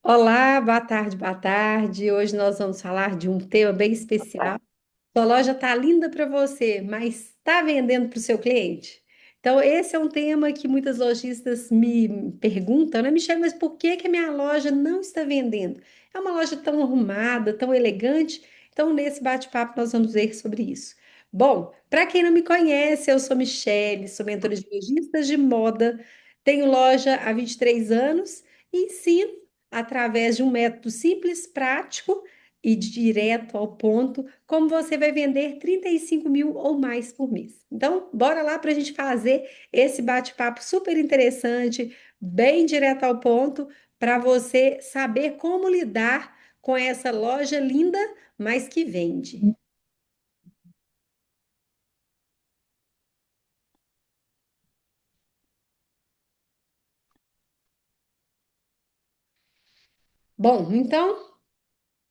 Olá, boa tarde, boa tarde. Hoje nós vamos falar de um tema bem especial. Sua loja tá linda para você, mas está vendendo para o seu cliente? Então, esse é um tema que muitas lojistas me perguntam, né, Michelle, mas por que que a minha loja não está vendendo? É uma loja tão arrumada, tão elegante. Então, nesse bate-papo, nós vamos ver sobre isso. Bom, para quem não me conhece, eu sou Michelle, sou mentora de lojistas de moda, tenho loja há 23 anos e ensino através de um método simples, prático e direto ao ponto como você vai vender 35 mil ou mais por mês. Então, bora lá para a gente fazer esse bate-papo super interessante, bem direto ao ponto, para você saber como lidar com essa loja linda, mas que vende. Bom, então,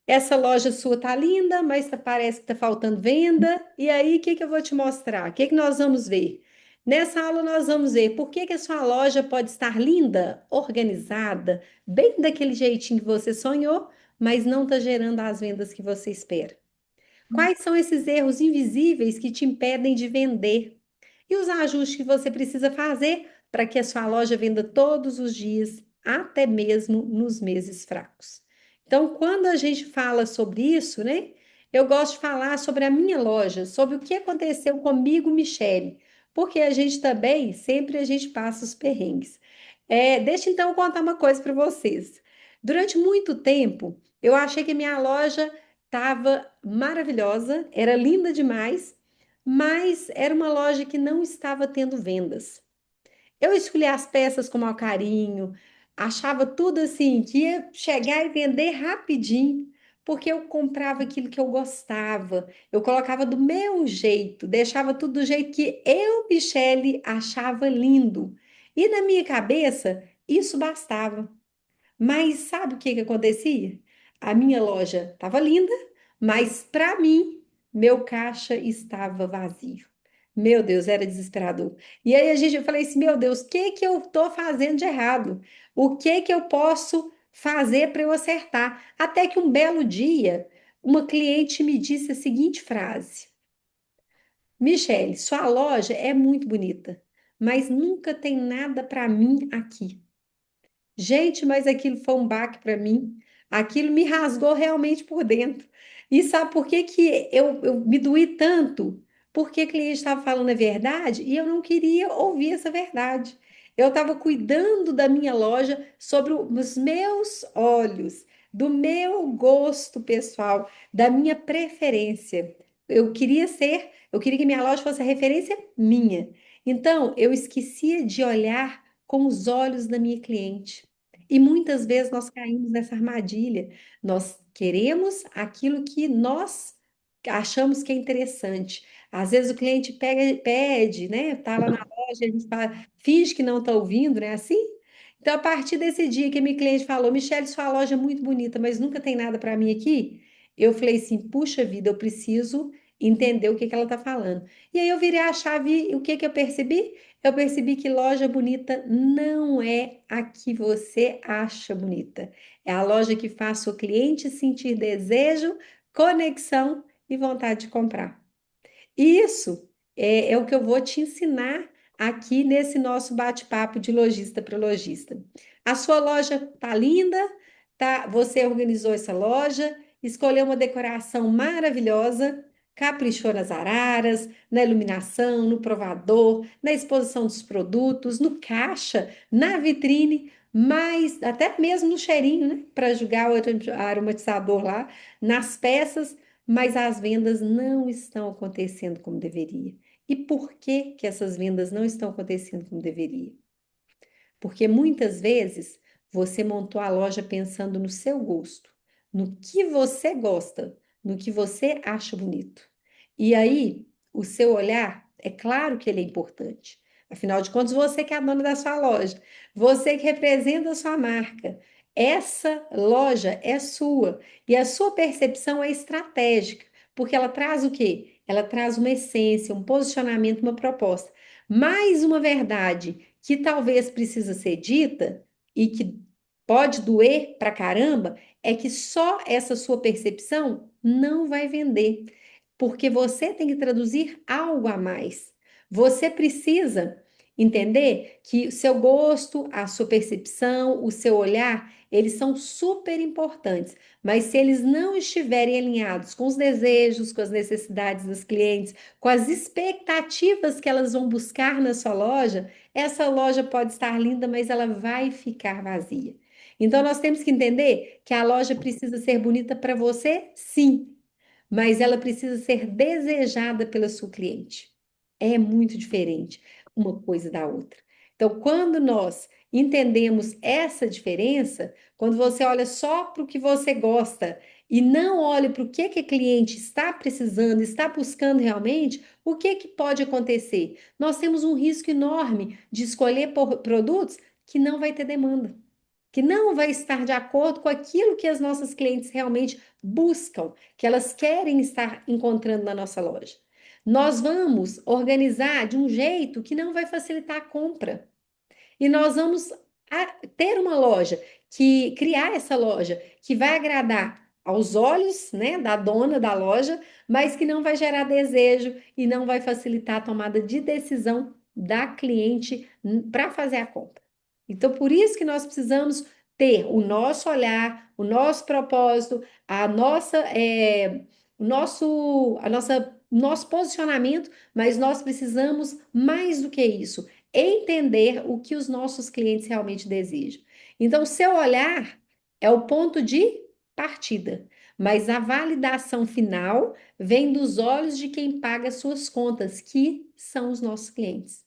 essa loja sua tá linda, mas parece que tá faltando venda. E aí, o que que eu vou te mostrar? O que que nós vamos ver? Nessa aula nós vamos ver por que que a sua loja pode estar linda, organizada, bem daquele jeitinho que você sonhou, mas não está gerando as vendas que você espera. Quais são esses erros invisíveis que te impedem de vender? E os ajustes que você precisa fazer para que a sua loja venda todos os dias, até mesmo nos meses fracos. Então, quando a gente fala sobre isso, né? Eu gosto de falar sobre a minha loja, sobre o que aconteceu comigo, Michele, porque a gente também, sempre a gente passa os perrengues. Deixa então eu contar uma coisa para vocês. Durante muito tempo, eu achei que minha loja estava maravilhosa, era linda demais, mas era uma loja que não estava tendo vendas. Eu escolhi as peças com maior carinho, achava tudo assim, que ia chegar e vender rapidinho, porque eu comprava aquilo que eu gostava, eu colocava do meu jeito, deixava tudo do jeito que eu, Michele, achava lindo. E na minha cabeça, isso bastava. Mas sabe o que que acontecia? A minha loja estava linda, mas para mim, meu caixa estava vazio. Meu Deus, era desesperador. E aí eu falei assim, meu Deus, o que que eu estou fazendo de errado? O que que eu posso fazer para eu acertar? Até que um belo dia, uma cliente me disse a seguinte frase: Michele, sua loja é muito bonita, mas nunca tem nada para mim aqui. Gente, mas aquilo foi um baque para mim. Aquilo me rasgou realmente por dentro. E sabe por que que eu me doí tanto? Porque o cliente estava falando a verdade e eu não queria ouvir essa verdade. Eu estava cuidando da minha loja sobre os meus olhos, do meu gosto pessoal, da minha preferência. Eu queria que minha loja fosse a referência minha. Então, eu esquecia de olhar com os olhos da minha cliente. E muitas vezes nós caímos nessa armadilha. Nós queremos aquilo que nós achamos que é interessante. Às vezes o cliente pede, né? Tá lá na loja, a gente finge que não está ouvindo, né? Assim? Então, a partir desse dia que a minha cliente falou, Michele, sua loja é muito bonita, mas nunca tem nada para mim aqui, eu falei assim, puxa vida, eu preciso entender o que que ela está falando. E aí eu virei a chave, e o que que eu percebi? Eu percebi que loja bonita não é a que você acha bonita. É a loja que faz o cliente sentir desejo, conexão e vontade de comprar. Isso é o que eu vou te ensinar aqui nesse nosso bate-papo de lojista para lojista. A sua loja tá linda, tá? Você organizou essa loja, escolheu uma decoração maravilhosa, caprichou nas araras, na iluminação, no provador, na exposição dos produtos, no caixa, na vitrine, mas até mesmo no cheirinho, né? Para jogar o aromatizador lá, nas peças, mas as vendas não estão acontecendo como deveria. E por que que essas vendas não estão acontecendo como deveria? Porque muitas vezes você montou a loja pensando no seu gosto, no que você gosta, no que você acha bonito. E aí, o seu olhar, é claro que ele é importante. Afinal de contas, você que é a dona da sua loja, você que representa a sua marca. Essa loja é sua e a sua percepção é estratégica, porque ela traz o quê? Ela traz uma essência, um posicionamento, uma proposta. Mais uma verdade que talvez precisa ser dita e que pode doer pra caramba, é que só essa sua percepção não vai vender, porque você tem que traduzir algo a mais. Você precisa entender que o seu gosto, a sua percepção, o seu olhar, eles são super importantes, mas se eles não estiverem alinhados com os desejos, com as necessidades dos clientes, com as expectativas que elas vão buscar na sua loja, essa loja pode estar linda, mas ela vai ficar vazia. Então, nós temos que entender que a loja precisa ser bonita para você, sim, mas ela precisa ser desejada pela sua cliente. É muito diferente uma coisa da outra. Então, quando nós entendemos essa diferença, quando você olha só para o que você gosta e não olha para o que a cliente está precisando, está buscando realmente, o que pode acontecer? Nós temos um risco enorme de escolher produtos que não vai ter demanda, que não vai estar de acordo com aquilo que as nossas clientes realmente buscam, que elas querem estar encontrando na nossa loja. Nós vamos organizar de um jeito que não vai facilitar a compra. E nós vamos ter uma loja que criar essa loja que vai agradar aos olhos, né, da dona da loja, mas que não vai gerar desejo e não vai facilitar a tomada de decisão da cliente para fazer a compra. Então, por isso que nós precisamos ter o nosso olhar, o nosso propósito, nosso posicionamento, mas nós precisamos mais do que isso entender o que os nossos clientes realmente desejam. Então, seu olhar é o ponto de partida, mas a validação final vem dos olhos de quem paga suas contas, que são os nossos clientes.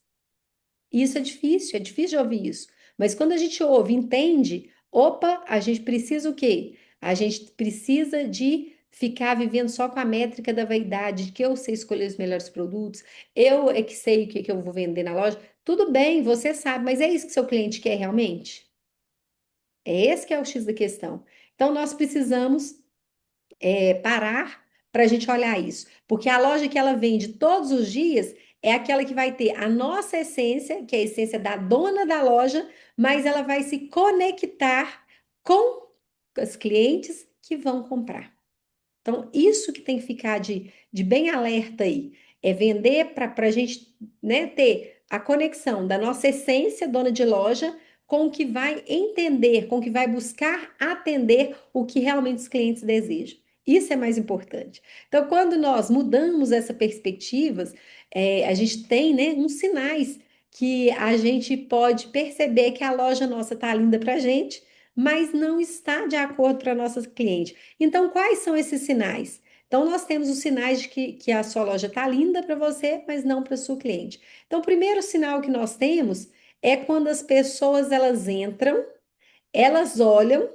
Isso é difícil de ouvir isso. Mas quando a gente ouve, entende, opa, a gente precisa o quê? A gente precisa de ficar vivendo só com a métrica da vaidade, de que eu sei escolher os melhores produtos, eu é que sei o que eu vou vender na loja. Tudo bem, você sabe, mas é isso que seu cliente quer realmente? É esse que é o X da questão. Então, nós precisamos parar para a gente olhar isso. Porque a loja que ela vende todos os dias é aquela que vai ter a nossa essência, que é a essência da dona da loja, mas ela vai se conectar com os clientes que vão comprar. Então, isso que tem que ficar de bem alerta aí. É vender para a gente, né, ter a conexão da nossa essência, dona de loja, com o que vai entender, com o que vai buscar atender o que realmente os clientes desejam. Isso é mais importante. Então, quando nós mudamos essa perspectiva, a gente tem, né, uns sinais que a gente pode perceber que a loja nossa está linda para a gente, mas não está de acordo para a nossa cliente. Então, quais são esses sinais? Então, nós temos os sinais de que a sua loja está linda para você, mas não para o seu cliente. Então, o primeiro sinal que nós temos é quando as pessoas elas entram, elas olham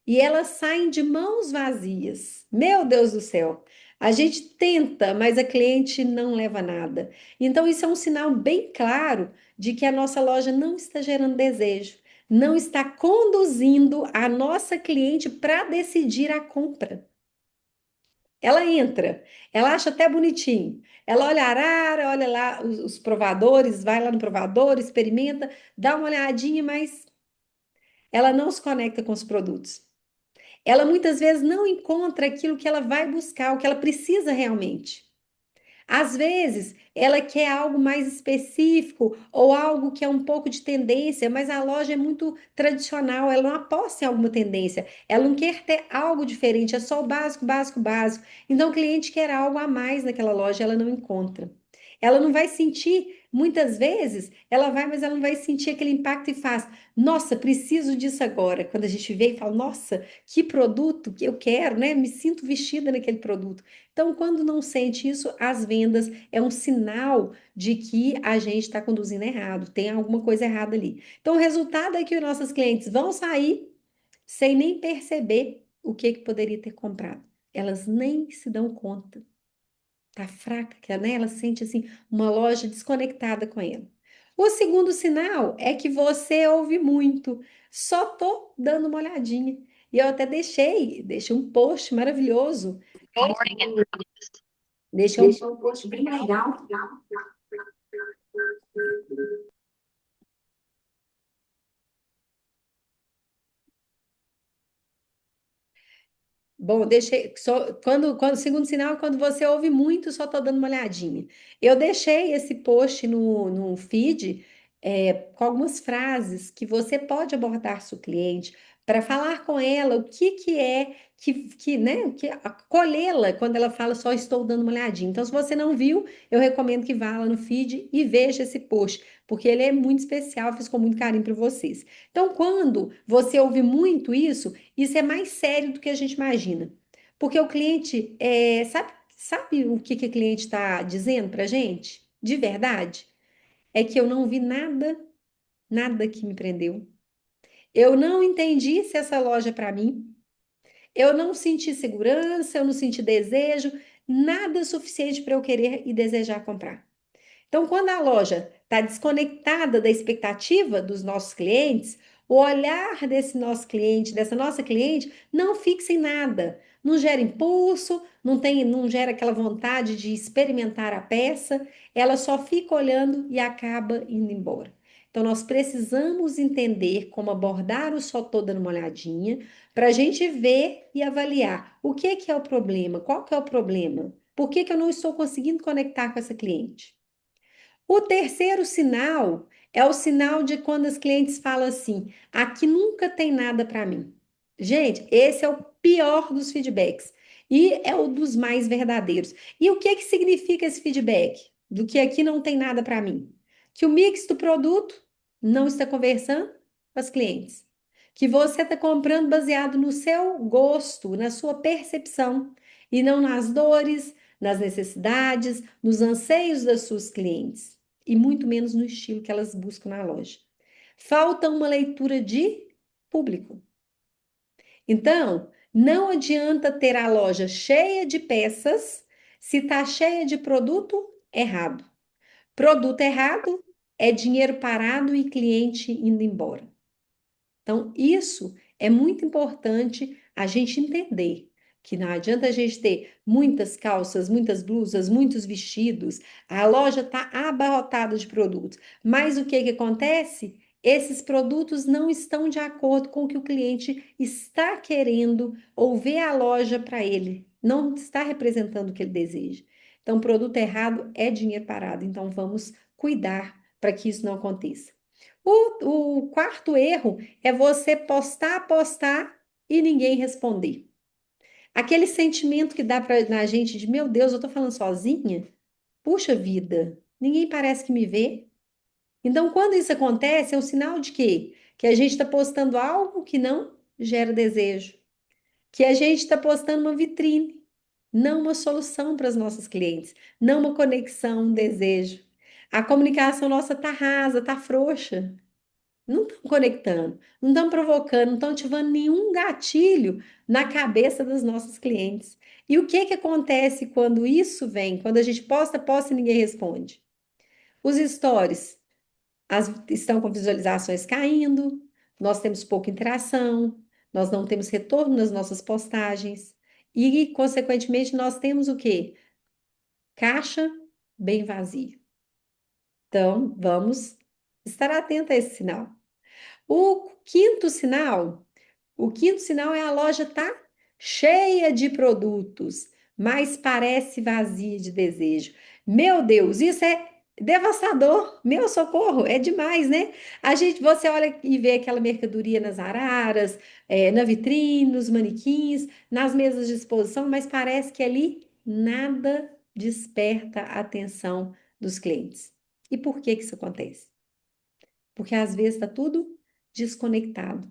e elas saem de mãos vazias. Meu Deus do céu! A gente tenta, mas a cliente não leva nada. Então, isso é um sinal bem claro de que a nossa loja não está gerando desejo, não está conduzindo a nossa cliente para decidir a compra. Ela entra, ela acha até bonitinho. Ela olha a arara, olha lá os provadores, vai lá no provador, experimenta, dá uma olhadinha, mas ela não se conecta com os produtos. Ela muitas vezes não encontra aquilo que ela vai buscar, o que ela precisa realmente. Às vezes, ela quer algo mais específico ou algo que é um pouco de tendência, mas a loja é muito tradicional, ela não aposta em alguma tendência, ela não quer ter algo diferente, é só o básico, básico, básico. Então, o cliente quer algo a mais naquela loja, ela não encontra. Ela não vai sentir, muitas vezes, ela vai, mas ela não vai sentir aquele impacto e faz, nossa, preciso disso agora. Quando a gente vê e fala, nossa, que produto que eu quero, né? Me sinto vestida naquele produto. Então, quando não sente isso, as vendas é um sinal de que a gente está conduzindo errado, tem alguma coisa errada ali. Então, o resultado é que os nossos clientes vão sair sem nem perceber o que poderia ter comprado. Elas nem se dão conta. Tá fraca, que né? Ela sente assim uma loja desconectada com ela. O segundo sinal é que você ouve muito. Só tô dando uma olhadinha. E eu até deixei um post maravilhoso. Deixei um post bem legal. Bom, deixei. Segundo sinal, quando você ouve muito, só estou dando uma olhadinha. Eu deixei esse post no feed, com algumas frases que você pode abordar seu cliente para falar com ela o que, que é né, acolhê-la quando ela fala só estou dando uma olhadinha. Então, se você não viu, eu recomendo que vá lá no feed e veja esse post, porque ele é muito especial, fiz com muito carinho para vocês. Então, quando você ouve muito isso é mais sério do que a gente imagina. Porque o cliente, sabe o que o cliente está dizendo para a gente? De verdade? É que eu não vi nada, nada que me prendeu. Eu não entendi se essa loja é para mim. Eu não senti segurança, eu não senti desejo, nada suficiente para eu querer e desejar comprar. Então, quando a loja está desconectada da expectativa dos nossos clientes, o olhar desse nosso cliente, dessa nossa cliente, não fixa em nada. Não gera impulso, não gera aquela vontade de experimentar a peça, ela só fica olhando e acaba indo embora. Então, nós precisamos entender como abordar o só tô dando uma olhadinha, para a gente ver e avaliar o que é o problema, qual que é o problema, por que eu não estou conseguindo conectar com essa cliente. O terceiro sinal é o sinal de quando os clientes falam assim: aqui nunca tem nada para mim. Gente, esse é o pior dos feedbacks e é o dos mais verdadeiros. E o que que significa esse feedback? Do que aqui não tem nada para mim? Que o mix do produto não está conversando com as clientes. Que você está comprando baseado no seu gosto, na sua percepção e não nas dores, nas necessidades, nos anseios das suas clientes e muito menos no estilo que elas buscam na loja. Falta uma leitura de público. Então, não adianta ter a loja cheia de peças se está cheia de produto errado. Produto errado é dinheiro parado e cliente indo embora. Então, isso é muito importante a gente entender. Que não adianta a gente ter muitas calças, muitas blusas, muitos vestidos, a loja está abarrotada de produtos. Mas o que que acontece? Esses produtos não estão de acordo com o que o cliente está querendo ou vê a loja para ele. Não está representando o que ele deseja. Então, produto errado é dinheiro parado. Então, vamos cuidar para que isso não aconteça. O quarto erro é você postar, postar e ninguém responder. Aquele sentimento que dá na gente de, meu Deus, eu tô falando sozinha? Puxa vida, ninguém parece que me vê. Então, quando isso acontece, é um sinal de quê? Que a gente está postando algo que não gera desejo, que a gente está postando uma vitrine, não uma solução para as nossas clientes, não uma conexão, um desejo. A comunicação nossa tá rasa, tá frouxa. Não estão conectando, não estão provocando, não estão ativando nenhum gatilho na cabeça dos nossos clientes. E o que que acontece quando isso vem? Quando a gente posta, posta e ninguém responde. Os stories estão com visualizações caindo, nós temos pouca interação, nós não temos retorno nas nossas postagens e, consequentemente, nós temos o quê? Caixa bem vazio. Então, vamos estar atento a esse sinal. O quinto sinal O quinto sinal é a loja tá cheia de produtos, mas parece vazia de desejo. Meu Deus, isso é devastador. Meu socorro, é demais, né? Você olha e vê aquela mercadoria nas araras, na vitrine, nos manequins, nas mesas de exposição, mas parece que ali nada desperta a atenção dos clientes. E por que que isso acontece? Porque às vezes está tudo desconectado.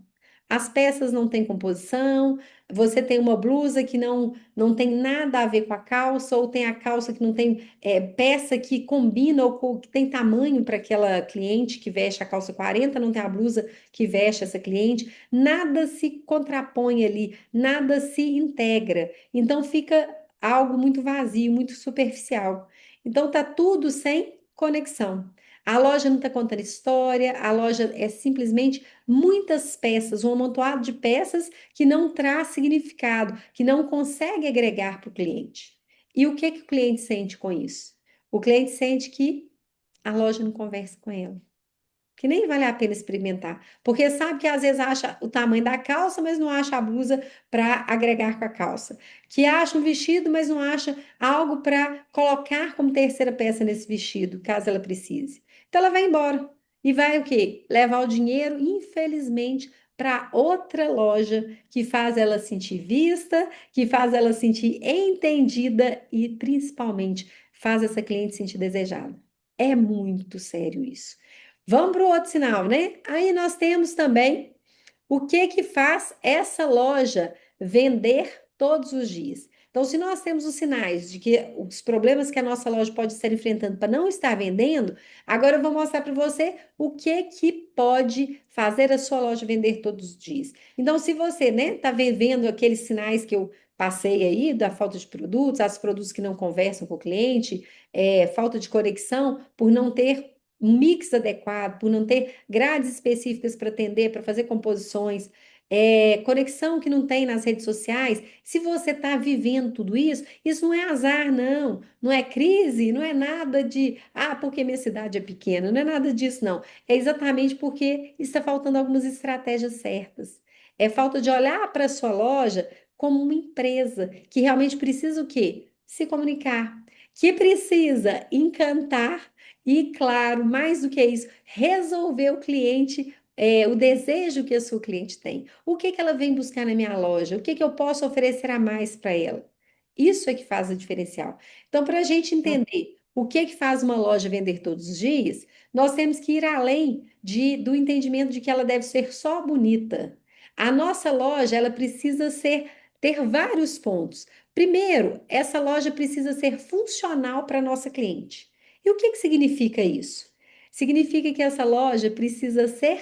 As peças não têm composição, você tem uma blusa que não tem nada a ver com a calça, ou tem a calça que não tem peça que combina ou que tem tamanho para aquela cliente que veste a calça 40, não tem a blusa que veste essa cliente, nada se contrapõe ali, nada se integra. Então fica algo muito vazio, muito superficial. Então tá tudo sem conexão. A loja não está contando história, a loja é simplesmente muitas peças, um amontoado de peças que não traz significado, que não consegue agregar para o cliente. E o que que o cliente sente com isso? O cliente sente que a loja não conversa com ela. que nem vale a pena experimentar, porque sabe que às vezes acha o tamanho da calça, mas não acha a blusa para agregar com a calça, que acha um vestido, mas não acha algo para colocar como terceira peça nesse vestido, caso ela precise. Então ela vai embora e vai o quê? Levar o dinheiro, infelizmente, para outra loja que faz ela sentir vista, que faz ela sentir entendida e principalmente faz essa cliente sentir desejada. É muito sério isso. Vamos para o outro sinal, né? Aí nós temos também o que que faz essa loja vender todos os dias? Então, se nós temos os sinais de que os problemas que a nossa loja pode estar enfrentando para não estar vendendo, agora eu vou mostrar para você o que que pode fazer a sua loja vender todos os dias. Então, se você, né, está vendo aqueles sinais que eu passei aí, da falta de produtos, as produtos que não conversam com o cliente, falta de conexão, por não ter um mix adequado, por não ter grades específicas para atender, para fazer composições, conexão que não tem nas redes sociais. Se você está vivendo tudo isso não é azar, não. Não é crise, não é nada de, porque minha cidade é pequena, não é nada disso, não. É exatamente porque está faltando algumas estratégias certas. É falta de olhar para a sua loja como uma empresa que realmente precisa o quê? Se comunicar, que precisa encantar e, claro, mais do que isso, resolver o cliente, o desejo que a sua cliente tem. O que que ela vem buscar na minha loja? O que que eu posso oferecer a mais para ela? Isso é que faz a diferencial. Então, para a gente entender o que que faz uma loja vender todos os dias, nós temos que ir além do entendimento de que ela deve ser só bonita. A nossa loja, ela precisa ter vários pontos. Primeiro, essa loja precisa ser funcional para a nossa cliente. E o que que significa isso? Significa que essa loja precisa ser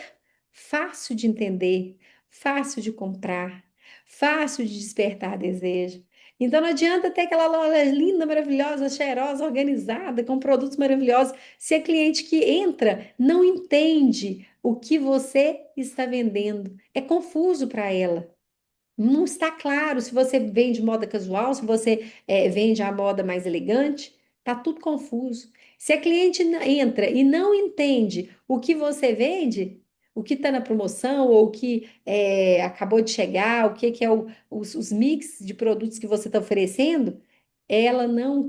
fácil de entender, fácil de comprar, fácil de despertar desejo. Então não adianta ter aquela loja linda, maravilhosa, cheirosa, organizada, com produtos maravilhosos, se a cliente que entra não entende o que você está vendendo. É confuso para ela. Não está claro se você vende moda casual, se você vende a moda mais elegante, está tudo confuso. Se a cliente entra e não entende o que você vende, o que está na promoção ou o que acabou de chegar, o que, que é os mix de produtos que você está oferecendo, ela não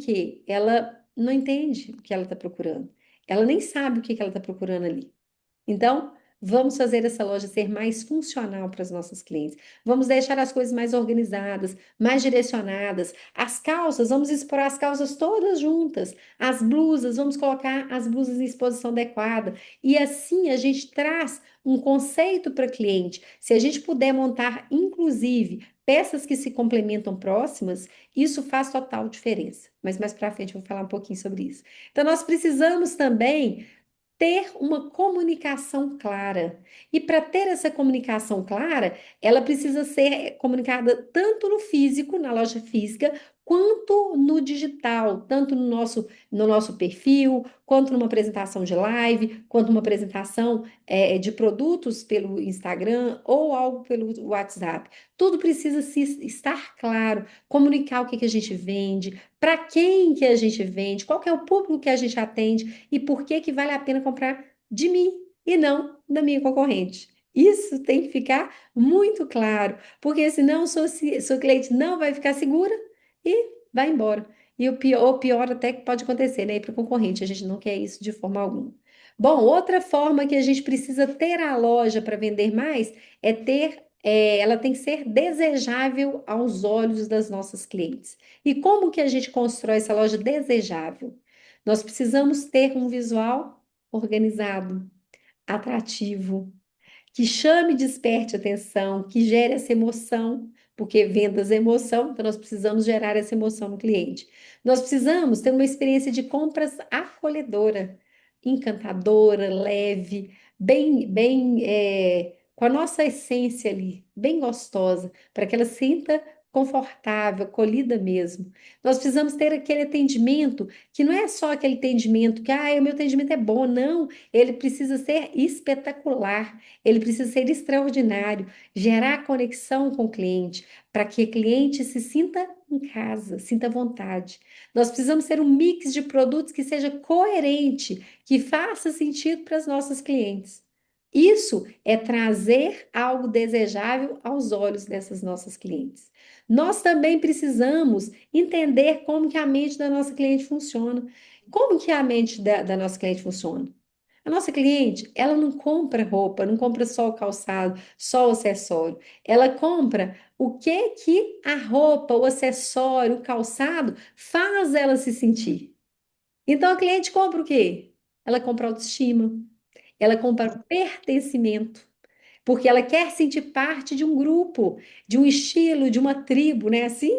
entende o que ela está procurando. Ela nem sabe o que, que ela está procurando ali. Então, vamos fazer essa loja ser mais funcional para as nossas clientes. Vamos deixar as coisas mais organizadas, mais direcionadas. As calças, vamos expor as calças todas juntas. As blusas, vamos colocar as blusas em exposição adequada. E assim a gente traz um conceito para a cliente. Se a gente puder montar, inclusive, peças que se complementam próximas, isso faz total diferença. Mas mais para frente eu vou falar um pouquinho sobre isso. Então, nós precisamos também ter uma comunicação clara. E para ter essa comunicação clara, ela precisa ser comunicada tanto no físico, na loja física, quanto no digital, tanto no nosso perfil, quanto numa apresentação de live, quanto numa apresentação de produtos pelo Instagram ou algo pelo WhatsApp. Tudo precisa estar claro, comunicar o que que a gente vende, para quem que a gente vende, qual que é o público que a gente atende e por que que vale a pena comprar de mim e não da minha concorrente. Isso tem que ficar muito claro, porque senão sua cliente não vai ficar segura e vai embora. E o pior até que pode acontecer, né? Ir para o concorrente, a gente não quer isso de forma alguma. Bom, outra forma que a gente precisa ter a loja para vender mais ela tem que ser desejável aos olhos das nossas clientes. E como que a gente constrói essa loja desejável? Nós precisamos ter um visual organizado, atrativo, que chame e desperte atenção, que gere essa emoção, porque vendas é emoção, então nós precisamos gerar essa emoção no cliente. Nós precisamos ter uma experiência de compras acolhedora, encantadora, leve, com a nossa essência ali, bem gostosa, para que ela sinta confortável, acolhida mesmo. Nós precisamos ter aquele atendimento que não é só aquele atendimento que, o meu atendimento é bom, não, ele precisa ser espetacular. Ele precisa ser extraordinário, gerar conexão com o cliente, para que o cliente se sinta em casa, sinta vontade. Nós precisamos ter um mix de produtos que seja coerente, que faça sentido para as nossas clientes. Isso é trazer algo desejável aos olhos dessas nossas clientes. Nós também precisamos entender como que a mente da nossa cliente funciona. Como que a mente da nossa cliente funciona? A nossa cliente, ela não compra roupa, não compra só o calçado, só o acessório. Ela compra o que que a roupa, o acessório, o calçado faz ela se sentir. Então a cliente compra o quê? Ela compra autoestima, ela compra pertencimento, porque ela quer sentir parte de um grupo, de um estilo, de uma tribo, né? Assim,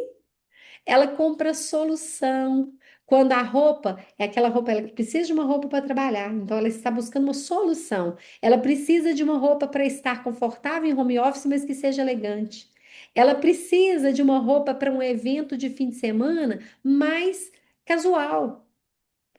ela compra solução. Quando a roupa é aquela roupa, ela precisa de uma roupa para trabalhar, então ela está buscando uma solução. Ela precisa de uma roupa para estar confortável em home office, mas que seja elegante. Ela precisa de uma roupa para um evento de fim de semana mais casual.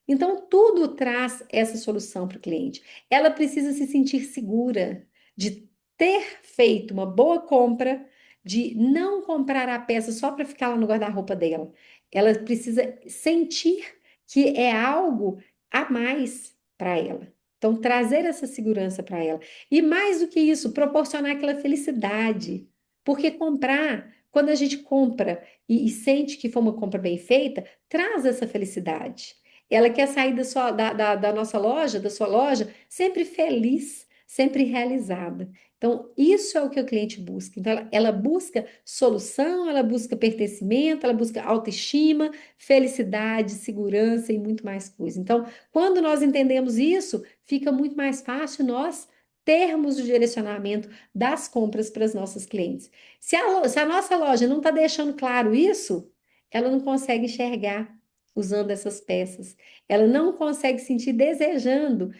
Então, tudo traz essa solução para o cliente. Ela precisa se sentir segura de ter feito uma boa compra, de não comprar a peça só para ficar lá no guarda-roupa dela. Ela precisa sentir que é algo a mais para ela. Então, trazer essa segurança para ela. E mais do que isso, proporcionar aquela felicidade. Porque comprar, quando a gente compra e sente que foi uma compra bem feita, traz essa felicidade. Ela quer sair da nossa loja, da sua loja, sempre feliz, sempre realizada. Então, isso é o que o cliente busca. Então, ela busca solução, ela busca pertencimento, ela busca autoestima, felicidade, segurança e muito mais coisa. Então, quando nós entendemos isso, fica muito mais fácil nós termos o direcionamento das compras para as nossas clientes. Se a nossa loja não está deixando claro isso, ela não consegue enxergar usando essas peças. Ela não consegue sentir desejando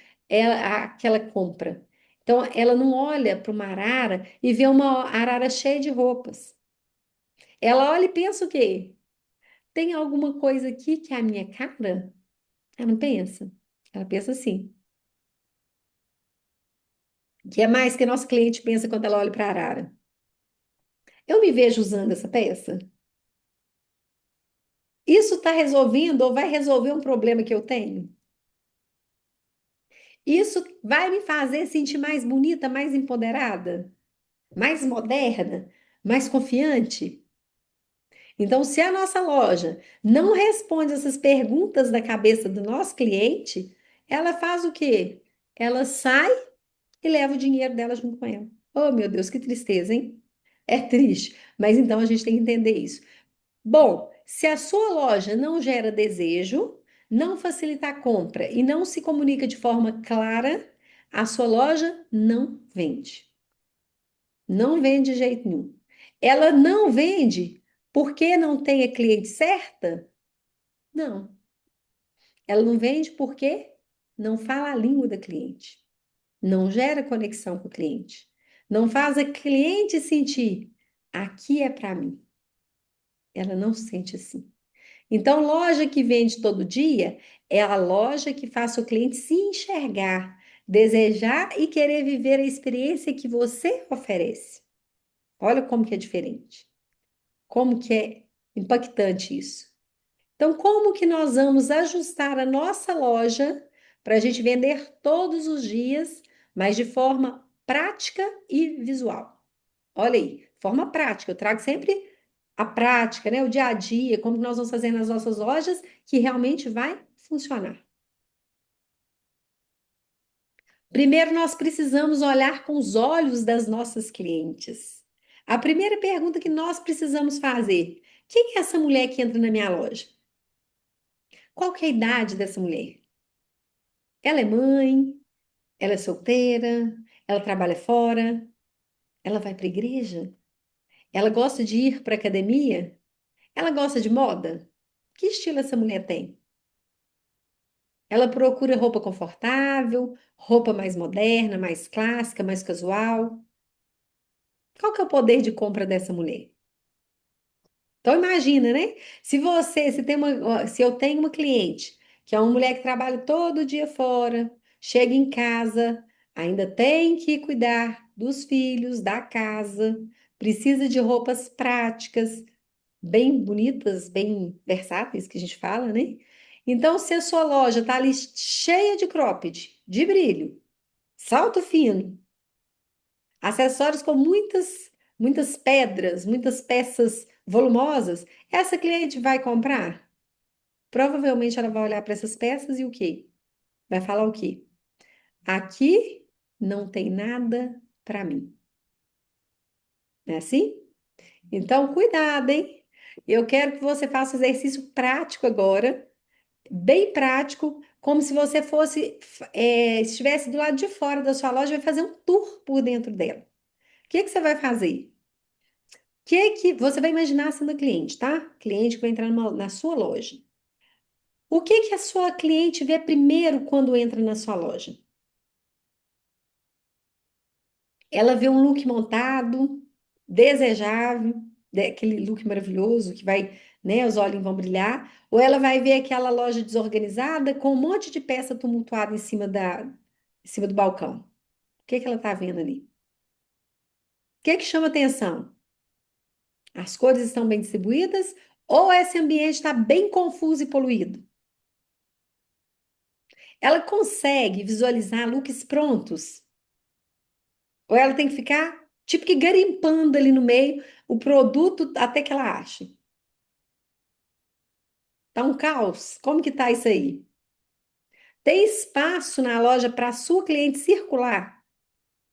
aquela compra. Então, ela não olha para uma arara e vê uma arara cheia de roupas. Ela olha e pensa o quê? Tem alguma coisa aqui que é a minha cara? Ela não pensa. Ela pensa assim. Que é mais que nosso cliente pensa quando ela olha para a arara. Eu me vejo usando essa peça? Isso está resolvendo ou vai resolver um problema que eu tenho? Isso vai me fazer sentir mais bonita, mais empoderada? Mais moderna, mais confiante? Então, se a nossa loja não responde essas perguntas da cabeça do nosso cliente, ela faz o quê? Ela sai e leva o dinheiro dela junto com ela. Oh, meu Deus, que tristeza, hein? É triste, mas então a gente tem que entender isso. Bom, se a sua loja não gera desejo, não facilita a compra e não se comunica de forma clara, a sua loja não vende. Não vende de jeito nenhum. Ela não vende porque não tem a cliente certa? Não. Ela não vende porque não fala a língua da cliente. Não gera conexão com o cliente. Não faz a cliente sentir, aqui é para mim. Ela não se sente assim. Então, loja que vende todo dia é a loja que faz o cliente se enxergar, desejar e querer viver a experiência que você oferece. Olha como que é diferente. Como que é impactante isso. Então, como que nós vamos ajustar a nossa loja para a gente vender todos os dias, mas de forma prática e visual? Olha aí, forma prática. Eu trago sempre a prática, né? O dia a dia, como que nós vamos fazer nas nossas lojas, que realmente vai funcionar. Primeiro, nós precisamos olhar com os olhos das nossas clientes. A primeira pergunta que nós precisamos fazer: quem é essa mulher que entra na minha loja? Qual que é a idade dessa mulher? Ela é mãe? Ela é solteira? Ela trabalha fora? Ela vai para a igreja? Ela gosta de ir para a academia? Ela gosta de moda? Que estilo essa mulher tem? Ela procura roupa confortável, roupa mais moderna, mais clássica, mais casual? Qual que é o poder de compra dessa mulher? Então imagina, né? Se eu tenho uma cliente que é uma mulher que trabalha todo dia fora, chega em casa, ainda tem que cuidar dos filhos, da casa, precisa de roupas práticas. bem bonitas, bem versáteis, que a gente fala, né? Então, se a sua loja está ali cheia de cropped, de brilho, salto fino, acessórios com muitas pedras, muitas peças volumosas, essa cliente vai comprar? Provavelmente ela vai olhar para essas peças e o quê? Vai falar o quê? Aqui não tem nada para mim. Não é assim? Então, cuidado, hein? Eu quero que você faça um exercício prático agora, bem prático, como se você estivesse do lado de fora da sua loja e vai fazer um tour por dentro dela. O que que você vai fazer? Que você vai imaginar sendo cliente, tá? Cliente que vai entrar na sua loja. O que que a sua cliente vê primeiro quando entra na sua loja? Ela vê um look montado, desejável, aquele look maravilhoso que vai, né, os olhos vão brilhar, ou ela vai ver aquela loja desorganizada com um monte de peça tumultuada em cima do balcão. O que que ela está vendo ali? O que que chama atenção? As cores estão bem distribuídas ou esse ambiente está bem confuso e poluído? Ela consegue visualizar looks prontos? Ou ela tem que ficar tipo que garimpando ali no meio o produto até que ela ache? Tá um caos? Como que tá isso aí? Tem espaço na loja para a sua cliente circular?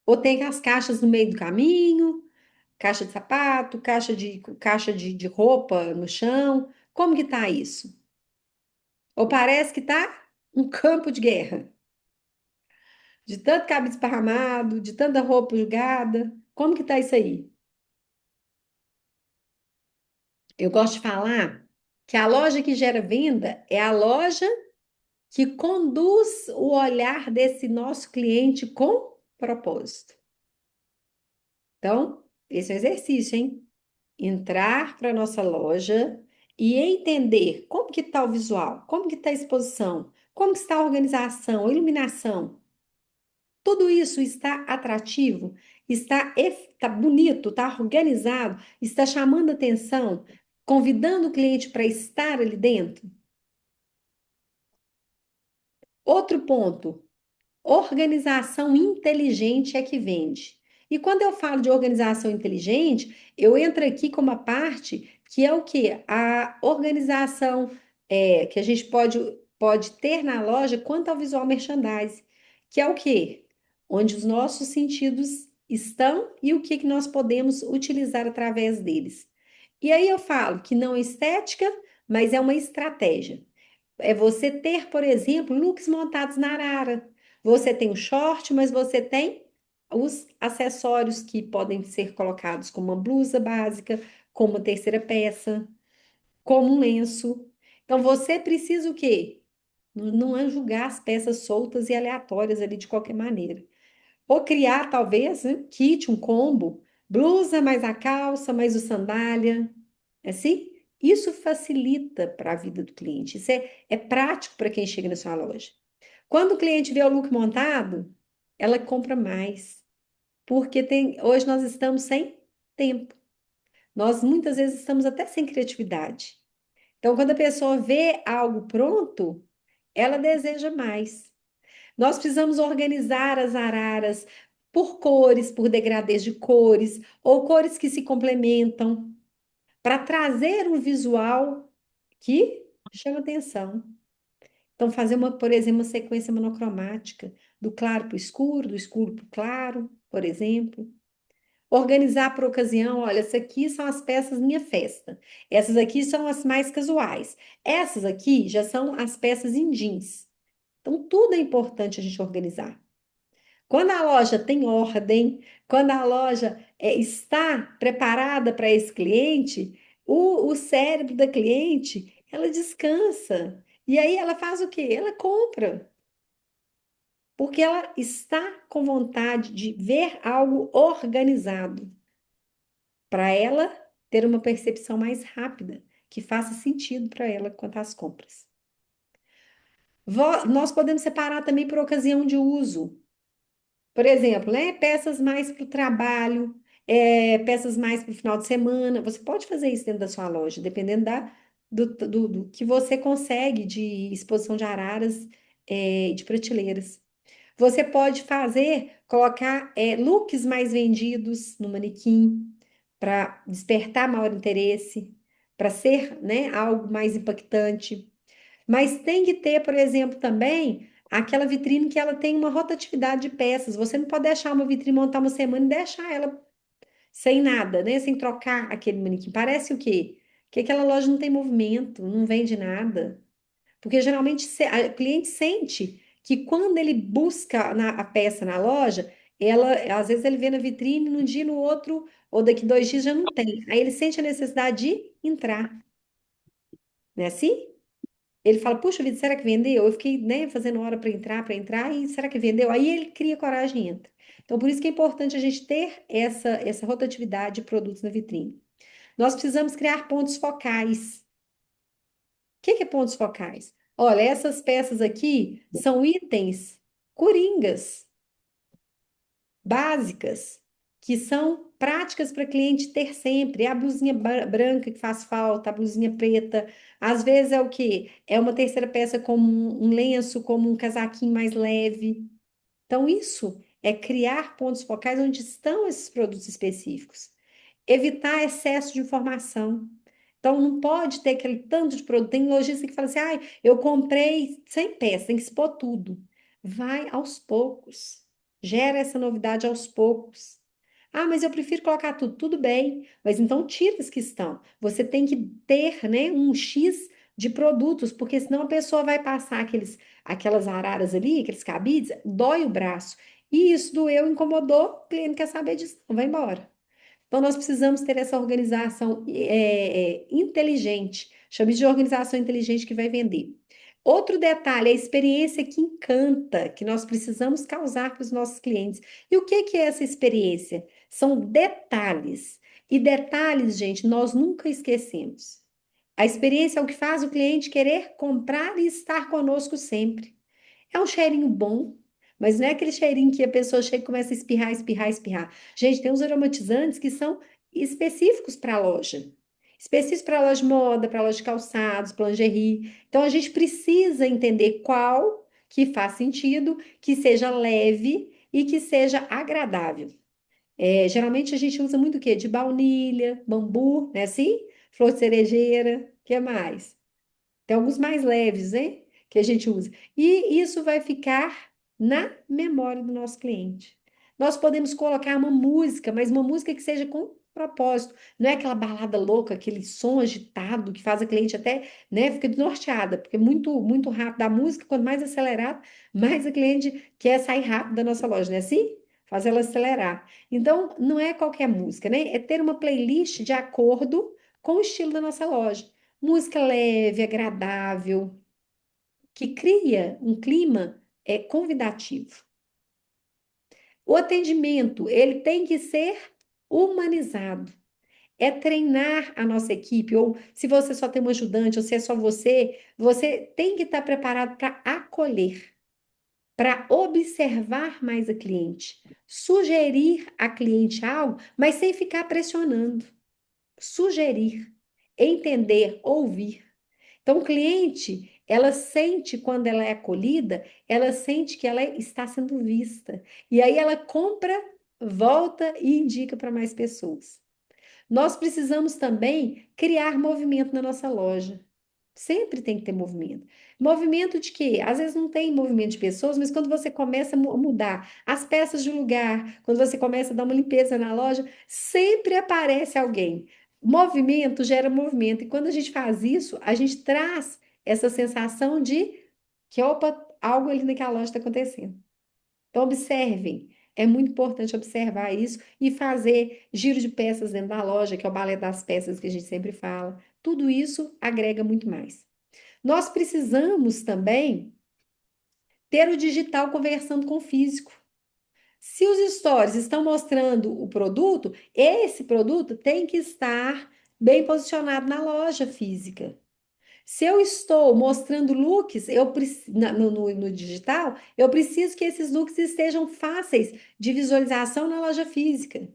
Ou tem as caixas no meio do caminho, caixa de sapato, caixa de roupa no chão? Como que tá isso? Ou parece que tá um campo de guerra, de tanto cabide esparramado, de tanta roupa jogada? Como que tá isso aí? Eu gosto de falar que a loja que gera venda é a loja que conduz o olhar desse nosso cliente com propósito. Então, esse é o exercício, hein? Entrar para a nossa loja e entender como que está o visual, como que está a exposição, como que está a organização, a iluminação. Tudo isso está atrativo, está bonito, está organizado, está chamando atenção, convidando o cliente para estar ali dentro. Outro ponto, organização inteligente é que vende. E quando eu falo de organização inteligente, eu entro aqui com uma parte que é o quê? A organização que a gente pode ter na loja quanto ao visual merchandising, que é o quê? Onde os nossos sentidos estão e o que que nós podemos utilizar através deles. E aí eu falo que não é estética, mas é uma estratégia. É você ter, por exemplo, looks montados na arara. Você tem o short, mas você tem os acessórios que podem ser colocados como uma blusa básica, como uma terceira peça, como um lenço. Então você precisa o quê? Não é jogar as peças soltas e aleatórias ali de qualquer maneira. Ou criar, talvez, né, kit, um combo, blusa mais a calça, mais o sandália. É assim? Isso facilita para a vida do cliente. Isso é prático para quem chega na sua loja. Quando o cliente vê o look montado, ela compra mais. Porque hoje nós estamos sem tempo. Nós muitas vezes estamos até sem criatividade. Então, quando a pessoa vê algo pronto, ela deseja mais. Nós precisamos organizar as araras por cores, por degradês de cores, ou cores que se complementam, para trazer um visual que chama atenção. Então, fazer por exemplo, uma sequência monocromática, do claro para o escuro, do escuro para o claro, por exemplo. Organizar por ocasião, olha, essas aqui são as peças minha festa. Essas aqui são as mais casuais. Essas aqui já são as peças em jeans. Então, tudo é importante a gente organizar. Quando a loja tem ordem, quando a loja está preparada para esse cliente, o cérebro da cliente, ela descansa. E aí ela faz o quê? Ela compra, porque ela está com vontade de ver algo organizado, para ela ter uma percepção mais rápida, que faça sentido para ela quanto às compras. Nós podemos separar também por ocasião de uso. Por exemplo, né, peças mais para o trabalho. peças mais para o final de semana. Você pode fazer isso dentro da sua loja, dependendo do que você consegue de exposição de araras, de prateleiras. Você pode colocar looks mais vendidos no manequim para despertar maior interesse, para ser, né, algo mais impactante. Mas tem que ter, por exemplo, também aquela vitrine que ela tem uma rotatividade de peças. Você não pode deixar uma vitrine montar uma semana e deixar ela sem nada, né? Sem trocar aquele manequim. Parece o quê? Que aquela loja não tem movimento, não vende nada. Porque geralmente o cliente sente que quando ele busca a peça na loja, às vezes ele vê na vitrine, num dia, no outro, ou daqui 2 dias já não tem. Aí ele sente a necessidade de entrar, não é assim? Ele fala, puxa vida, será que vendeu? Eu fiquei, né, fazendo hora para entrar, e será que vendeu? Aí ele cria coragem e entra. Então, por isso que é importante a gente ter essa rotatividade de produtos na vitrine. Nós precisamos criar pontos focais. O que que é pontos focais? Olha, essas peças aqui são itens coringas, básicas, que são práticas para cliente ter sempre. É a blusinha branca que faz falta, a blusinha preta. Às vezes é o quê? É uma terceira peça como um lenço, como um casaquinho mais leve. Então, isso é criar pontos focais onde estão esses produtos específicos. Evitar excesso de informação. Então, não pode ter aquele tanto de produto. Tem lojista que fala assim: ah, eu comprei 100 peças, tem que expor tudo. Vai aos poucos. Gera essa novidade aos poucos. Ah, mas eu prefiro colocar tudo. Tudo bem, mas então tira as que estão. Você tem que ter, né, um X de produtos, porque senão a pessoa vai passar aquelas araras ali, aqueles cabides, dói o braço. E isso doeu, incomodou, o cliente quer saber disso, não vai embora. Então, nós precisamos ter essa organização inteligente. Chame de organização inteligente que vai vender. Outro detalhe, a experiência que encanta, que nós precisamos causar para os nossos clientes. E o que que é essa experiência? São detalhes. E detalhes, gente, nós nunca esquecemos. A experiência é o que faz o cliente querer comprar e estar conosco sempre. É um cheirinho bom, mas não é aquele cheirinho que a pessoa chega e começa a espirrar, espirrar, espirrar. Gente, tem uns aromatizantes que são específicos para a loja. Específicos para a loja de moda, para a loja de calçados, para lingerie. Então, a gente precisa entender qual que faz sentido, que seja leve e que seja agradável. Geralmente, a gente usa muito o quê? De baunilha, bambu, né assim? Flor de cerejeira, o que mais? Tem alguns mais leves, né? Que a gente usa. E isso vai ficar na memória do nosso cliente. Nós podemos colocar uma música, mas uma música que seja com propósito. Não é aquela balada louca, aquele som agitado que faz a cliente até, né, fica desnorteada, porque é muito, muito rápido a música, quanto mais acelerado, mais a cliente quer sair rápido da nossa loja, não é assim? Faz ela acelerar. Então, não é qualquer música, né? É ter uma playlist de acordo com o estilo da nossa loja. Música leve, agradável, que cria um clima convidativo. O atendimento, ele tem que ser humanizado. É treinar a nossa equipe, ou se você só tem um ajudante, ou se é só você, você tem que estar preparado para acolher, para observar mais a cliente, sugerir a cliente algo, mas sem ficar pressionando. Sugerir, entender, ouvir. Então, o cliente, ela sente quando ela é acolhida, ela sente que ela está sendo vista. E aí ela compra, volta e indica para mais pessoas. Nós precisamos também criar movimento na nossa loja. Sempre tem que ter movimento. Movimento de quê? Às vezes não tem movimento de pessoas, mas quando você começa a mudar as peças de lugar, quando você começa a dar uma limpeza na loja, sempre aparece alguém. Movimento gera movimento. E quando a gente faz isso, a gente traz essa sensação de que, opa, algo ali naquela loja está acontecendo. Então, observem. É muito importante observar isso e fazer giro de peças dentro da loja, que é o balé das peças que a gente sempre fala. Tudo isso agrega muito mais. Nós precisamos também ter o digital conversando com o físico. Se os stories estão mostrando o produto, esse produto tem que estar bem posicionado na loja física. Se eu estou mostrando looks, no digital, eu preciso que esses looks estejam fáceis de visualização na loja física.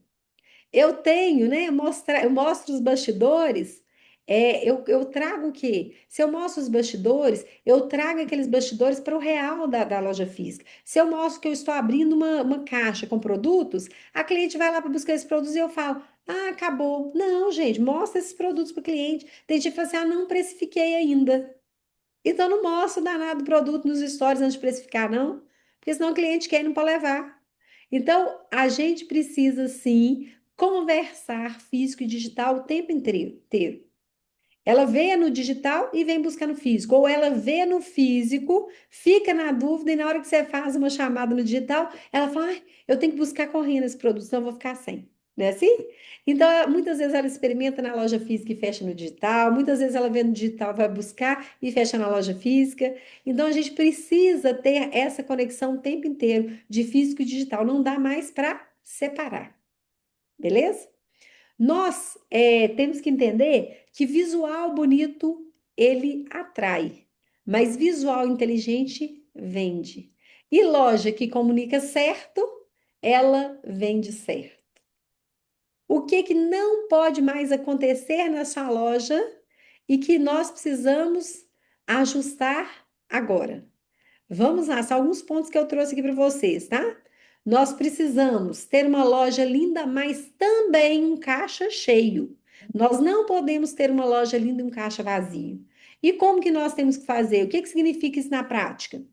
Eu tenho, né? Eu mostro os bastidores. Eu trago o quê? Se eu mostro os bastidores, eu trago aqueles bastidores para o real da loja física. Se eu mostro que eu estou abrindo uma caixa com produtos, a cliente vai lá para buscar esses produtos e eu falo: ah, acabou. Não, gente, mostra esses produtos para o cliente. Tem gente que fala assim: ah, não precifiquei ainda. Então não mostra o danado do produto nos stories antes de precificar, não, porque senão o cliente quer e não pode levar. Então, a gente precisa sim conversar físico e digital o tempo inteiro. Ela vê no digital e vem buscar no físico, ou ela vê no físico, fica na dúvida, e na hora que você faz uma chamada no digital, ela fala: "Ai, eu tenho que buscar correndo esse produto, senão eu vou ficar sem." Não é assim? Então, muitas vezes ela experimenta na loja física e fecha no digital, muitas vezes ela vê no digital, vai buscar e fecha na loja física. Então, a gente precisa ter essa conexão o tempo inteiro de físico e digital, não dá mais para separar, beleza? Nós temos que entender que visual bonito ele atrai, mas visual inteligente vende. E loja que comunica certo, ela vende certo. O que que não pode mais acontecer na sua loja e que nós precisamos ajustar agora? Vamos lá, são alguns pontos que eu trouxe aqui para vocês, tá? Nós precisamos ter uma loja linda, mas também um caixa cheio. Nós não podemos ter uma loja linda e um caixa vazio. E como que nós temos que fazer? O que que significa isso na prática?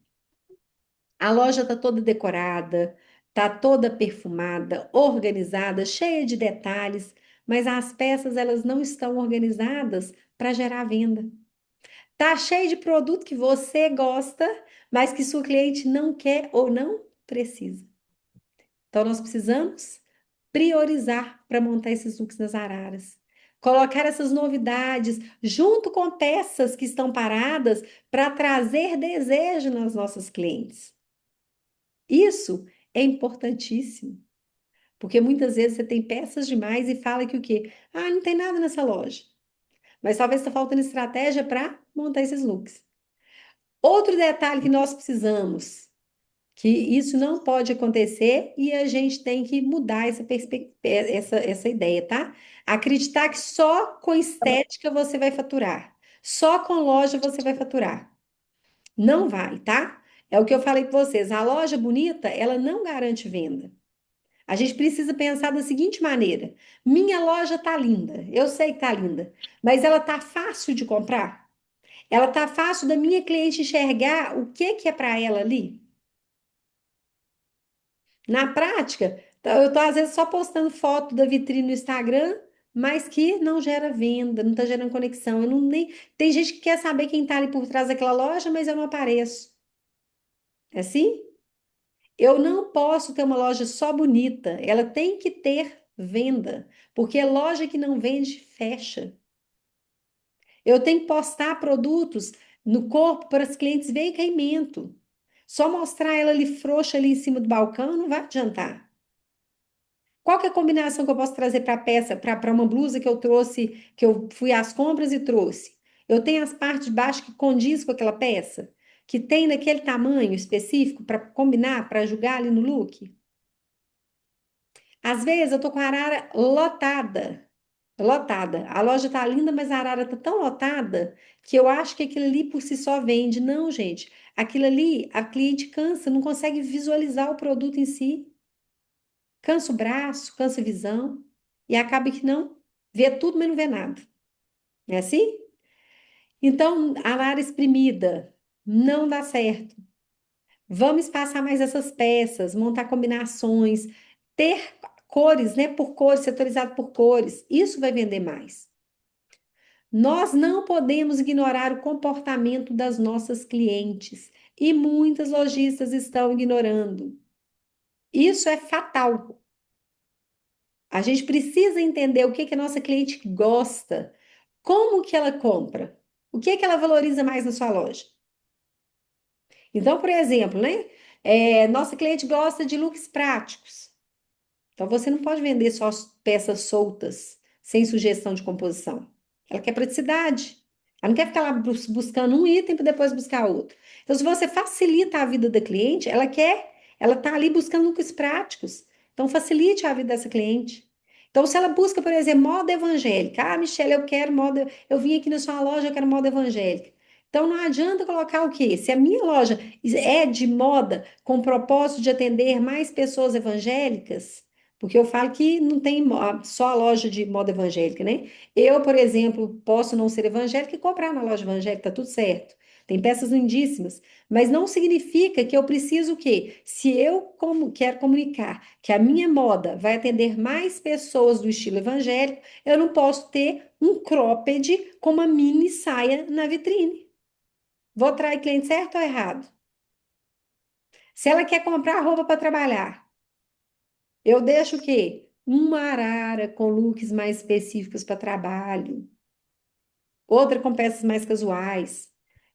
A loja está toda decorada, está toda perfumada, organizada, cheia de detalhes, mas as peças elas não estão organizadas para gerar venda. Tá cheio de produto que você gosta, mas que sua cliente não quer ou não precisa. Então, nós precisamos priorizar para montar esses looks nas araras. Colocar essas novidades junto com peças que estão paradas para trazer desejo nas nossas clientes. Isso é importantíssimo, porque muitas vezes você tem peças demais e fala que o quê? Ah, não tem nada nessa loja. Mas talvez está faltando estratégia para montar esses looks. Outro detalhe que nós precisamos, que isso não pode acontecer e a gente tem que mudar essa ideia, tá? Acreditar que só com estética você vai faturar, só com loja você vai faturar. Não vai, tá? É o que eu falei para vocês, a loja bonita, ela não garante venda. A gente precisa pensar da seguinte maneira: minha loja tá linda, eu sei que tá linda, mas ela tá fácil de comprar? Ela tá fácil da minha cliente enxergar o que que é para ela ali? Na prática, eu tô às vezes só postando foto da vitrine no Instagram, mas que não gera venda, não tá gerando conexão. Eu não nem tem gente que quer saber quem tá ali por trás daquela loja, mas eu não apareço. É assim? Eu não posso ter uma loja só bonita, ela tem que ter venda, porque loja que não vende fecha. Eu tenho que postar produtos no corpo para os clientes verem caimento. Só mostrar ela ali frouxa ali em cima do balcão não vai adiantar. Qual que é a combinação que eu posso trazer para a peça, para uma blusa que eu trouxe, que eu fui às compras e trouxe? Eu tenho as partes de baixo que condiz com aquela peça, que tem naquele tamanho específico para combinar, para jogar ali no look. Às vezes eu tô com a arara lotada, lotada. A loja tá linda, mas a arara tá tão lotada que eu acho que aquilo ali por si só vende. Não, gente. Aquilo ali, a cliente cansa, não consegue visualizar o produto em si. Cansa o braço, cansa a visão e acaba que não vê tudo, mas não vê nada. Não é assim? Então, a arara espremida não dá certo. Vamos espaçar mais essas peças, montar combinações, ter cores, né, por cores, setorizado por cores. Isso vai vender mais. Nós não podemos ignorar o comportamento das nossas clientes e muitas lojistas estão ignorando. Isso é fatal. A gente precisa entender o que que a nossa cliente gosta, como que ela compra, o que que ela valoriza mais na sua loja. Então, por exemplo, né? Nossa cliente gosta de looks práticos. Então, você não pode vender só as peças soltas, sem sugestão de composição. Ela quer praticidade. Ela não quer ficar lá buscando um item para depois buscar outro. Então, se você facilita a vida da cliente, ela está ali buscando looks práticos. Então, facilite a vida dessa cliente. Então, se ela busca, por exemplo, moda evangélica, ah, Michelle, eu quero moda, eu vim aqui na sua loja, eu quero moda evangélica. Então, não adianta colocar o quê? Se a minha loja é de moda com o propósito de atender mais pessoas evangélicas, porque eu falo que não tem só a loja de moda evangélica, né? Eu, por exemplo, posso não ser evangélica e comprar na loja evangélica, tá tudo certo. Tem peças lindíssimas, mas não significa que eu preciso o quê? Se eu como quero comunicar que a minha moda vai atender mais pessoas do estilo evangélico, eu não posso ter um cropped com uma mini saia na vitrine. Vou atrair cliente certo ou errado? Se ela quer comprar roupa para trabalhar, eu deixo o quê? Uma arara com looks mais específicos para trabalho, outra com peças mais casuais.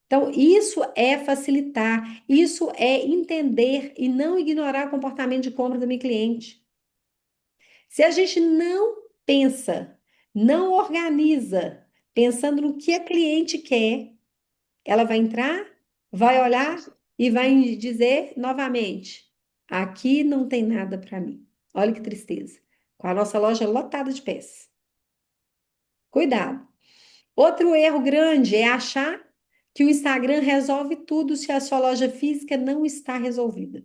Então, isso é facilitar, isso é entender e não ignorar o comportamento de compra do meu cliente. Se a gente não pensa, não organiza, pensando no que a cliente quer, ela vai entrar, vai olhar e vai dizer novamente: aqui não tem nada para mim. Olha que tristeza. Com a nossa loja lotada de peças. Cuidado. Outro erro grande é achar que o Instagram resolve tudo se a sua loja física não está resolvida.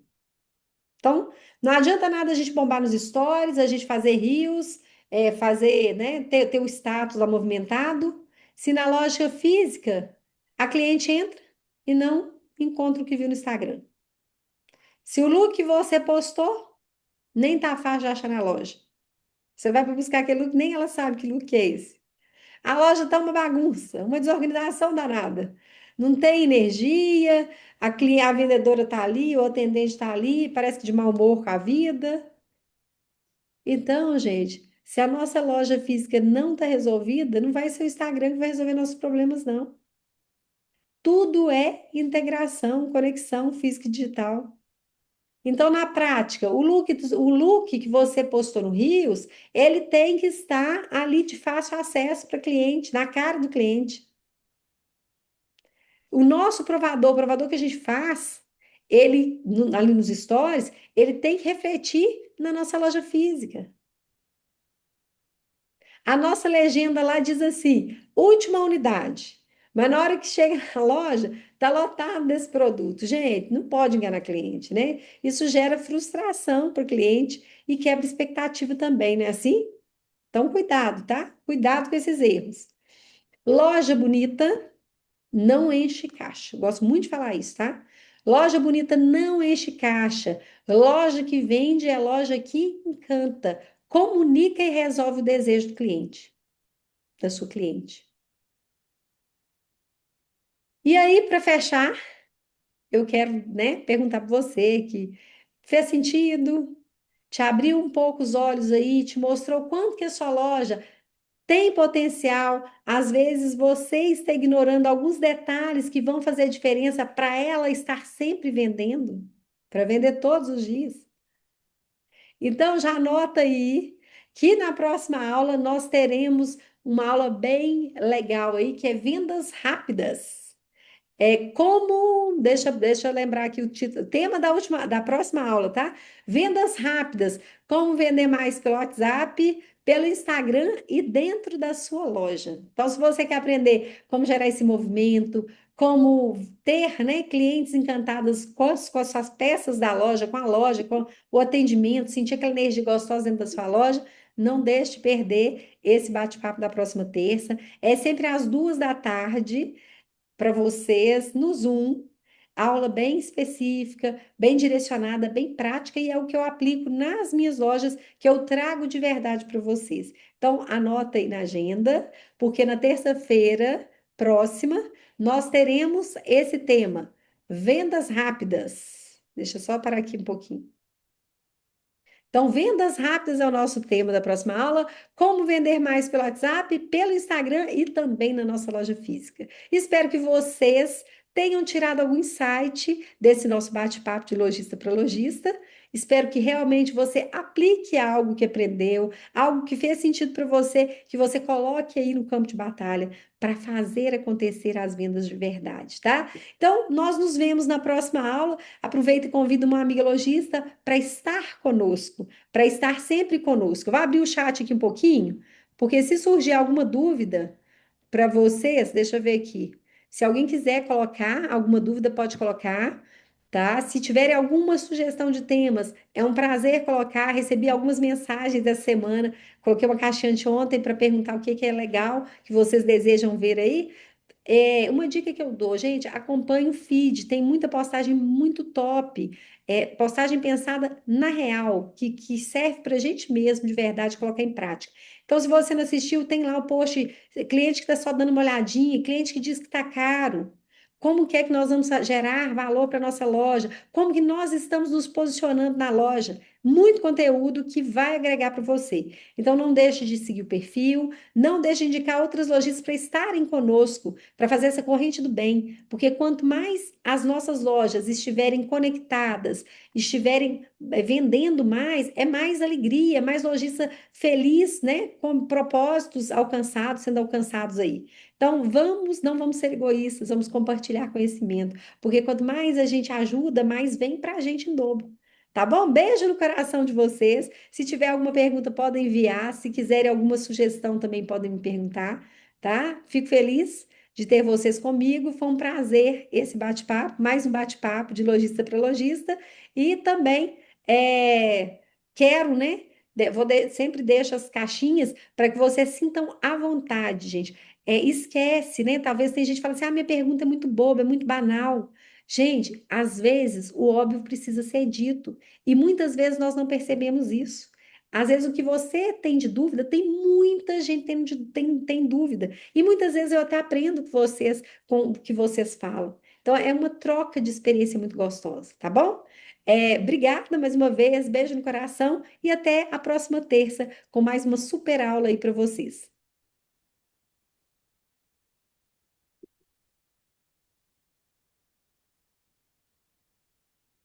Então, não adianta nada a gente bombar nos stories, a gente fazer reels, fazer, né, ter o status lá movimentado, se na lógica física a cliente entra e não encontra o que viu no Instagram. Se o look que você postou nem tá fácil de achar na loja. Você vai para buscar aquele look, nem ela sabe que look é esse. A loja tá uma bagunça, uma desorganização danada. Não tem energia, a vendedora tá ali, o atendente tá ali, parece que de mau humor com a vida. Então, gente, se a nossa loja física não está resolvida, não vai ser o Instagram que vai resolver nossos problemas, não. Tudo é integração, conexão física e digital. Então, na prática, o look que você postou no Rios, ele tem que estar ali de fácil acesso para cliente, na cara do cliente. O nosso provador, o provador que a gente faz, ele, ali nos stories, ele tem que refletir na nossa loja física. A nossa legenda lá diz assim: última unidade. Mas na hora que chega na loja, está lotado desse produto. Gente, não pode enganar cliente, né? Isso gera frustração para o cliente e quebra expectativa também, né? Assim? Então, cuidado, tá? Cuidado com esses erros. Loja bonita não enche caixa. Gosto muito de falar isso, tá? Loja bonita não enche caixa. Loja que vende é loja que encanta, comunica e resolve o desejo do cliente, da sua cliente. E aí, para fechar, eu quero, né, perguntar para você que fez sentido, te abriu um pouco os olhos aí, te mostrou quanto que a sua loja tem potencial. Às vezes você está ignorando alguns detalhes que vão fazer diferença para ela estar sempre vendendo, para vender todos os dias. Então, já anota aí que na próxima aula nós teremos uma aula bem legal aí, que é vendas rápidas. Deixa eu lembrar aqui o título, tema da próxima aula, tá? Vendas rápidas, como vender mais pelo WhatsApp, pelo Instagram e dentro da sua loja. Então, se você quer aprender como gerar esse movimento, como ter, né, clientes encantados com as suas peças da loja, com a loja, com o atendimento, sentir aquela energia gostosa dentro da sua loja, não deixe de perder esse bate-papo da próxima terça. É sempre às 2 da tarde para vocês no Zoom, aula bem específica, bem direcionada, bem prática, e é o que eu aplico nas minhas lojas, que eu trago de verdade para vocês. Então, anota aí na agenda, porque na terça-feira próxima nós teremos esse tema: vendas rápidas. Deixa eu só parar aqui um pouquinho. Então, vendas rápidas é o nosso tema da próxima aula. Como vender mais pelo WhatsApp, pelo Instagram e também na nossa loja física. Espero que vocês tenham tirado algum insight desse nosso bate-papo de lojista para lojista Espero que realmente você aplique algo que aprendeu, algo que fez sentido para você, que você coloque aí no campo de batalha para fazer acontecer as vendas de verdade, tá? Então, nós nos vemos na próxima aula. Aproveita e convida uma amiga lojista para estar conosco, para estar sempre conosco. Vou abrir o chat aqui um pouquinho, porque se surgir alguma dúvida para vocês, deixa eu ver aqui. Se alguém quiser colocar alguma dúvida, pode colocar, tá? Se tiverem alguma sugestão de temas, é um prazer colocar. Recebi algumas mensagens dessa semana, coloquei uma caixinha anteontem para perguntar o que que é legal que vocês desejam ver aí. Uma dica que eu dou, gente, acompanhe o feed, tem muita postagem muito top, postagem pensada na real, que serve para a gente mesmo, de verdade, colocar em prática. Então, se você não assistiu, tem lá o post, cliente que está só dando uma olhadinha, cliente que diz que está caro. Como que é que nós vamos gerar valor para nossa loja? Como que nós estamos nos posicionando na loja? Muito conteúdo que vai agregar para você. Então, não deixe de seguir o perfil, não deixe de indicar outras lojistas para estarem conosco para fazer essa corrente do bem, porque quanto mais as nossas lojas estiverem conectadas, estiverem vendendo mais, é mais alegria, mais lojista feliz, né, com propósitos alcançados, sendo alcançados aí. Então, não vamos ser egoístas, vamos compartilhar conhecimento, porque quanto mais a gente ajuda, mais vem para a gente em dobro. Tá bom? Beijo no coração de vocês. Se tiver alguma pergunta, podem enviar. Se quiserem alguma sugestão, também podem me perguntar, tá? Fico feliz de ter vocês comigo. Foi um prazer esse bate-papo, mais um bate-papo de lojista para lojista. E também quero, né? Sempre deixo as caixinhas para que vocês sintam à vontade, gente. Esquece, né? Talvez tem gente que fala assim: ah, minha pergunta é muito boba, é muito banal. Gente, às vezes o óbvio precisa ser dito e muitas vezes nós não percebemos isso. Às vezes o que você tem de dúvida, tem muita gente tem dúvida. E muitas vezes eu até aprendo com o que vocês falam. Então é uma troca de experiência muito gostosa, tá bom? Obrigada mais uma vez, beijo no coração e até a próxima terça com mais uma super aula aí para vocês.